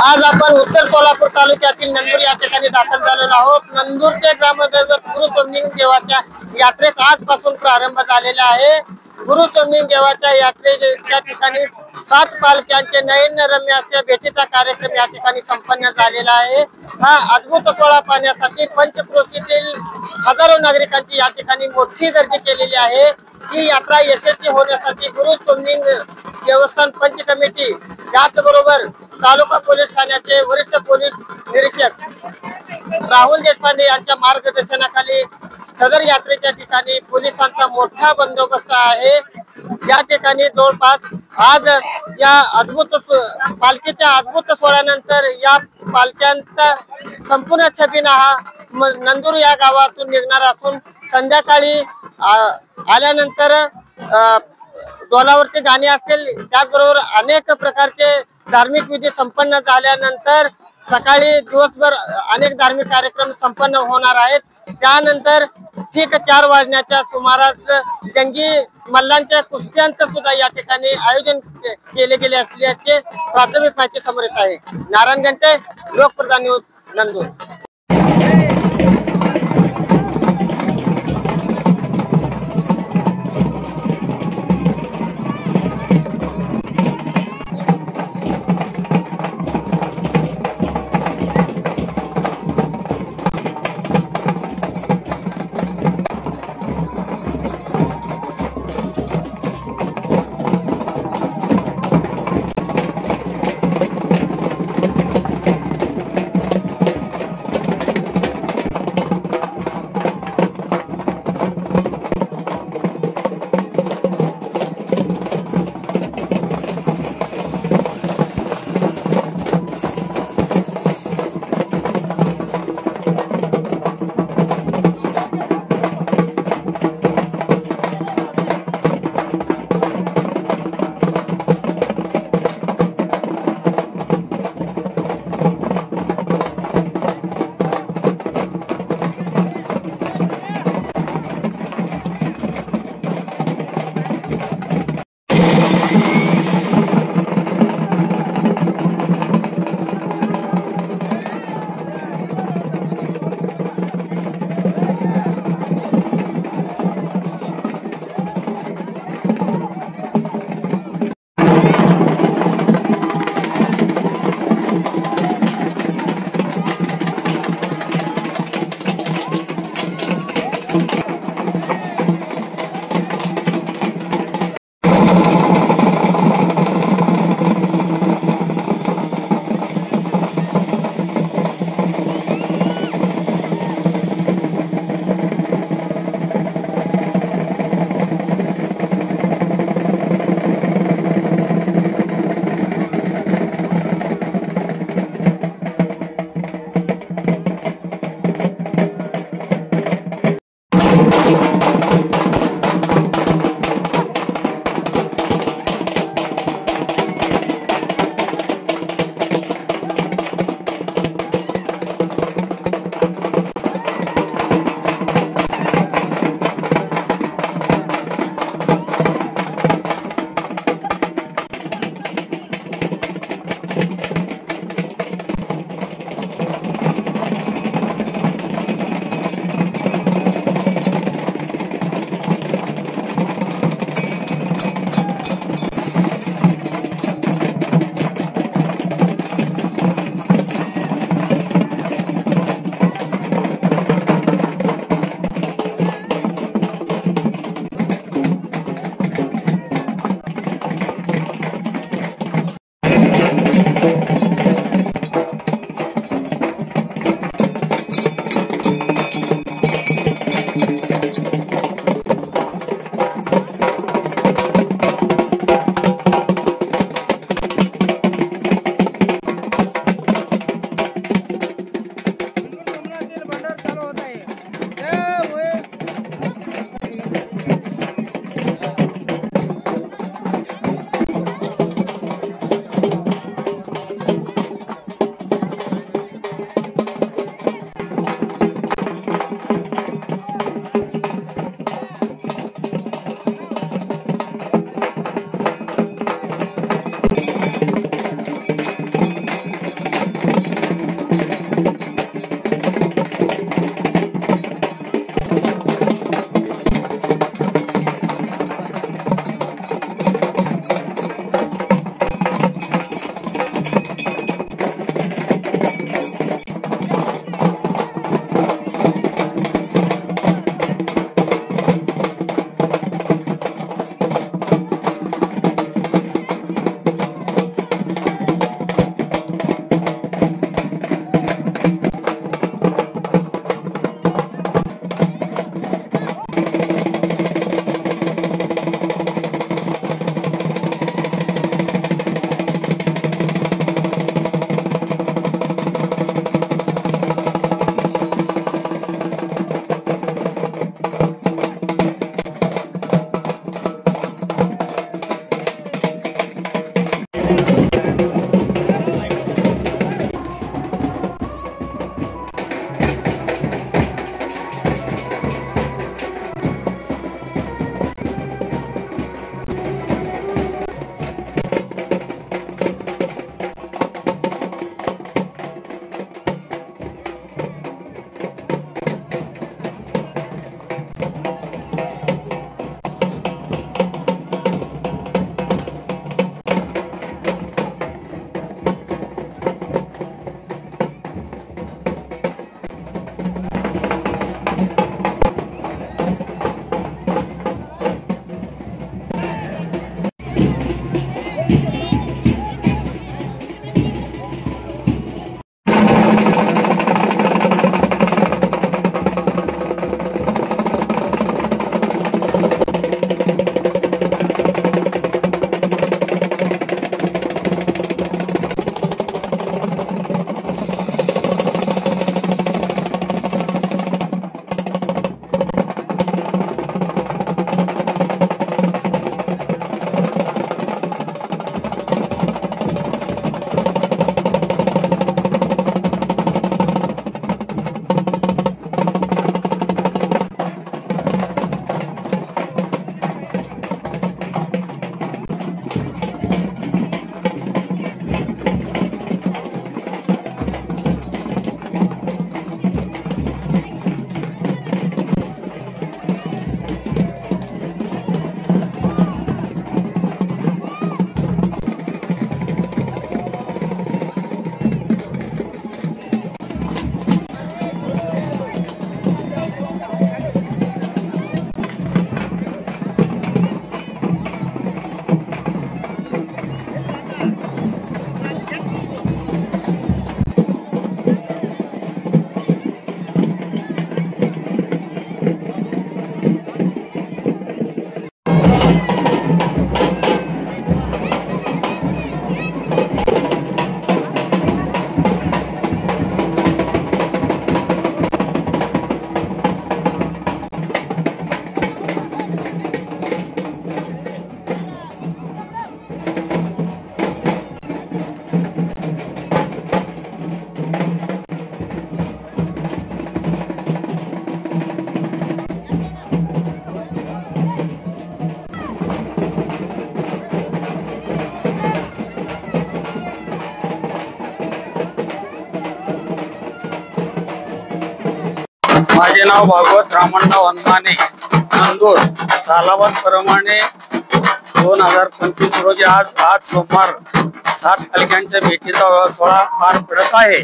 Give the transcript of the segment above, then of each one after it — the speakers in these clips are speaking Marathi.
आज आपण उत्तर सोलापूर तालुक्यातील नंदूर या ठिकाणी दाखल झालेलो आहोत। नंदूरचे ग्रामदैवत गुरु सोमलिंग देवाच्या यात्रेत आजपासून प्रारंभ झालेला आहे। गुरु सोमलिंग देवाच्या यात्रेच्या ठिकाणी 7 पालख्यांचे नयनरम्य अशा भेटीचा कार्यक्रम या ठिकाणी संपन्न झालेला आहे। हा अद्भुत सोहळा पाहण्यासाठी पंचक्रोशीतील हजारो नागरिकांची या ठिकाणी मोठी गर्दी केलेली आहे। ही यात्रा यशस्वी होण्यासाठी गुरु सोमलिंग देवस्थान पंच कमिटी त्याचबरोबर तालुका पोलीस ठाण्याचे वरिष्ठ पोलीस निरीक्षक राहुल देशपांडे यांच्या मार्गदर्शनाखाली सदर यात्रेच्या ठिकाणी पोलिसांचा मोठा बंदोबस्त आहे। या ठिकाणी जवळपास आज या अद्भुत पालखीच्या अद्भुत सोहळ्यानंतर या पालख्यांचा संपूर्ण छबिना हा नंदूर या गावातून निघणार असून संध्याकाळी आल्यानंतर डोलावरती गाणी असतील, त्याचबरोबर अनेक प्रकारचे धार्मिक विधी संपन्न झाल्यानंतर सकाळी दिवसभर अनेक धार्मिक कार्यक्रम संपन्न होणार आहेत। त्यानंतर ठीक 4 वाजण्याच्या सुमारास जंगी मल्लांच्या कुस्त्यांचं सुद्धा या ठिकाणी आयोजन केले गेले असल्याचे प्राथमिक माहिती समोर येत आहे। नारायण घंटे, लोकप्रधान न्यूज, नंदूर। माझे नाव भागवत रामण्णा वनमाने, नंदूर सालाबाद प्रमाणे 2025 रोजी आज सोमवार 7 पालख्यांच्या भेटीचा सोहळा पार पडत आहे।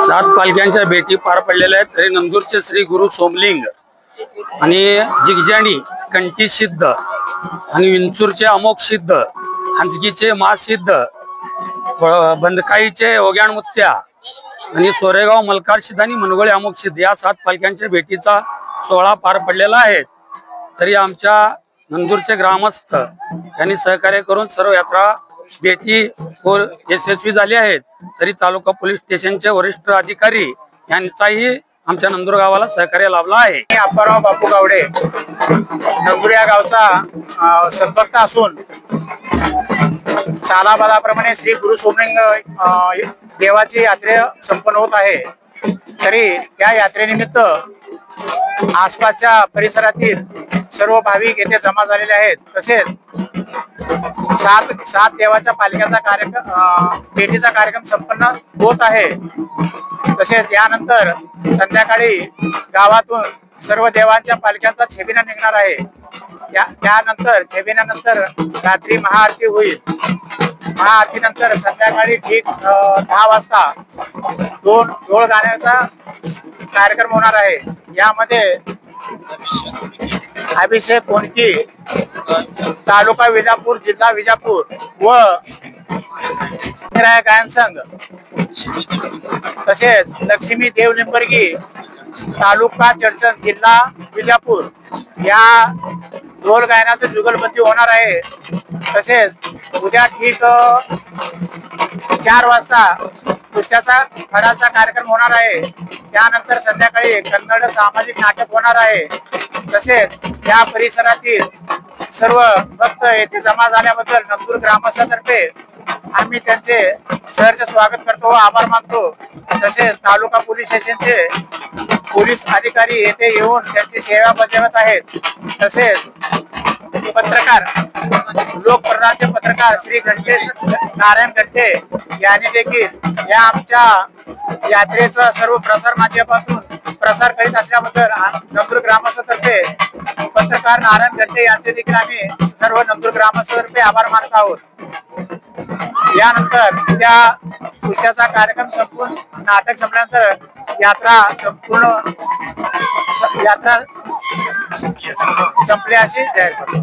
7 पालख्यांच्या भेटी पार पडलेल्या आहेत। तरी नंदूरचे श्री गुरु सोमलिंग आणि जिगजाणी कंठी सिद्ध आणि विंचूरचे अमोक सिद्ध, हंसगीचे महासिद्ध, बंदकाईचे ओग्याण मुत्या आणि सोरेगाव मलकार सिद्ध आणि मनगोळे अमोक सिद्ध या 7 पालख्यांच्या भेटीचा सोहळा पार पडलेला आहे। तरी आमच्या नंदूरचे ग्रामस्थ यांनी सहकार्य करून सर्व यात्रा भेटी यशस्वी झाली आहेत। तरी तालुका पोलीस स्टेशनचे वरिष्ठ अधिकारी यांचाही आमच्या नंदूर गावाला सहकार्य लाभला आहे। अप्पाराव बापू गावडे नंदूर या गावचा संपर्क असून सालाबादाप्रमाणे श्री गुरु सोमलिंग देवाची यात्रा संपन्न होत आहे। तरी या यात्रेनिमित्त आसपासच्या परिसरातील सर्व भाविक येथे जमा झालेले आहेत। तसेच सात देवाच्या पालख्याचा कार्यक्रम भेटीचा कार्यक्रम संपन्न होत आहे। तसेच यानंतर संध्याकाळी गावातून सर्व देवांच्या पालख्यांचा छबिना निघणार आहे। त्यानंतर छबिन्यानंतर रात्री महाआरती होईल। महाआरतीनंतर संध्याकाळी ठीक 10 वाजता ढोल गाण्याचा कार्यक्रम होणार आहे। यामध्ये अभिषेक कोणकी, तालुका विजापूर, जिल्हा विजापूर व गायन संघ तसेच लक्ष्मी देव लिंबर्गी, तालुका चडचण, जिल्हा विजापूर या ढोल गायनाचं जुगलबंदी होणार आहे। तसेच उद्या ठीक 4 वाजता कुस्त्याचा फडाचा कार्यक्रम होणार आहे। त्यानंतर संध्याकाळी कन्नड सामाजिक नाटक होणार आहे। तसेच या परिसरातील सर्व भक्त येथे जमा झाल्याबद्दल नंदूर ग्रामस्थातर्फे आम्ही त्यांचे सहर्ष स्वागत करतो व आभार मानतो। तसेच तालुका पोलीस स्टेशनचे पोलीस अधिकारी येथे येऊन त्यांची सेवा बजावत आहेत। तसेच पत्रकार, लोकप्रधानचे पत्रकार श्री घंटे नारायण घंटे यांनी देखील या आमच्या यात्रेचा सर्व प्रसार माध्यमातून प्रसार करीत असल्याबद्दल नंदूर ग्रामस्थातर्फे पत्रकार नारायण घंटे यांचे देखील आम्ही सर्व नंदूर ग्रामस्थातर्फे आभार मानत आहोत। यानंतर उद्या कुस्त्याचा कार्यक्रम संपून नाटक संपल्यानंतर यात्रा संपली अशी जाहीर करतो।